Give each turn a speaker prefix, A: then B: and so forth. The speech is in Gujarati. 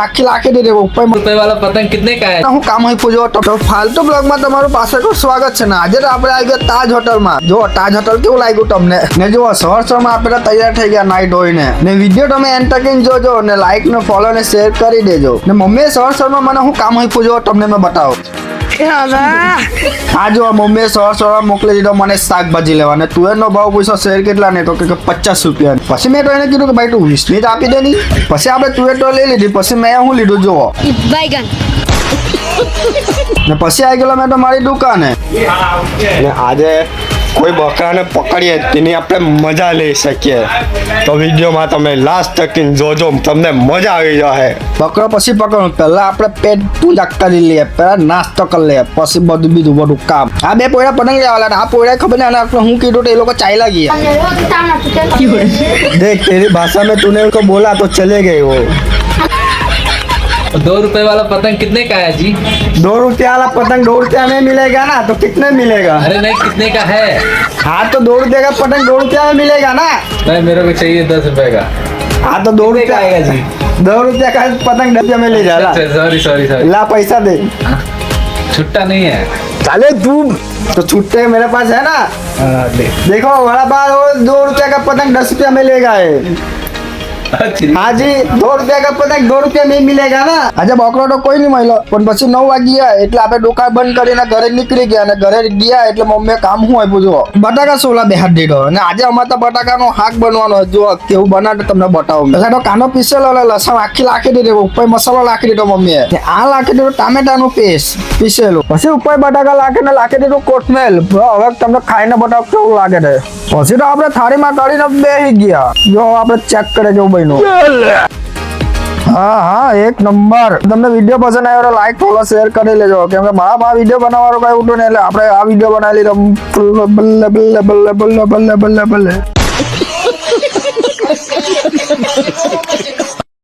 A: આખી લાખી દે ઉપર
B: रुपए वाला पतंग कितने का है?
A: હું કામ હોય પૂછો તો ફાલતુ બ્લોગમાં તમારું પાછળ સ્વાગત છે ને આજે તો આપણે આવી ગયા તાજ હોટલમાં જો તાજ હોટલ કેવું લાગ્યું તમને ને જો સવારમાં આપણે તૈયાર થઈ ગયા નાઈટ હોઈને ને વિડીયો તમે એન્ડ તક જોજો ને લાઈક ને ફોલો ને શેર કરી દેજો ને મમ્મીએ સવારમાં મને હું કામ હોય પૂછો તમને મેં બતાવો આ જો મમ્મીએ સવાર મોકલી દીધો મને શાકભાજી લેવા ને તુવેરનો ભાવ પૂછો શેર કેટલા ને તો કે 50 રૂપિયા પછી મેં તો એને કીધું કે ભાઈ તું 20 ની જ આપી દે ની પછી આપણે તુવેર તો લઈ લીધી પછી મેં હું લીધું જો
C: बैगन
A: ને પછી આવી ગયેલો મેં તો મારી દુકાને
D: અને આજે કોઈ બકરાને પકડીએ તેની આપણે મજા લઈ શકીએ તો વિડીયોમાં તમે લાસ્ટ તક જોજો તમને મજા આવી જશે
A: બકરો પછી પકડો પહેલા આપણે પેટ પૂજા કરી લઈએ પહેલા નાસ્તો કરી લઈએ પછી બધું કામ આ બે પોયડા પતંગ લેવાના આ પોયડા ખબર નહીં આપણે હું કીધું તો એ લોકો ચાલ્યા ગયા देख तेरी भाषा में तूने उनको बोला तो चले गए वो
B: 2 रुपए वाला पतंग कितने का है जी?
A: 2 रुपया वाला पतंग 2 रुपया में मिलेगा ना तो कितने मिलेगा
B: अरे नहीं, कितने का है?
A: हाँ तो 2 रुपये का पतंग 2 रुपया में मिलेगा ना
B: नहीं, मेरे को चाहिए 10 रुपए का।
A: हाँ तो 2 रुपया
B: आएगा जी?
A: 2 रुपया का पतंग 10 रुपया में ले जा
B: सॉरी सॉरी सॉरी,
A: ला पैसा दे
B: छुट्टा नहीं है।
A: चले तू तो छुट्टे मेरे पास है ना
B: ले।
A: देखो बड़ा बात वो 2 रुपया का पतंग 10 रुपया में लेगा है हाँ जी 2 रुपया का पतंग 2 रुपया में मिलेगा ना આજે બકરો તો કોઈ નહીં મળ્યો પણ પછી 9 વાગી ગયા એટલે આપણે દુકાન બંધ કરીને ઘરે નીકળી ગયા અને ઘરે ગયા એટલે મમ્મીએ કામ શું આપ્યું જો બટાકા સોલા બેહાડ દીધો અને આજે અમારે તો બટાકાનો શાક બનવાનો જો કેવું બનાવે તમને બતાવું એટલે તો કાનો પીસેલો લસણ આખી લાખી દીધી ઉપર મસાલો લાખી દીધો મમ્મીએ આ લાખી દીધું ટામેટાનું પેસ્ટ પીસેલું પછી ઉપર બટાકા લાખી દીધું કોથમેલ હવે તમને ખાઈને બતાવ કેવું લાગે છે પછી તો આપણે થાળીમાં કાઢીને બેસી ગયા જો આપણે ચેક કરે કેવું બન્યું હા એક નંબર તમને વિડીયો પસંદ આવ્યો તો લાઈક ફોલો શેર કરી લેજો કેમ કે મારા વિડીયો બનાવવાનો કઈ ઉઠો ને એટલે આપણે આ વિડીયો બનાવી લીધો બલ્લે બલ્લે બલ્લે બલ્લે બલ્લે બલ્લે બલ્લે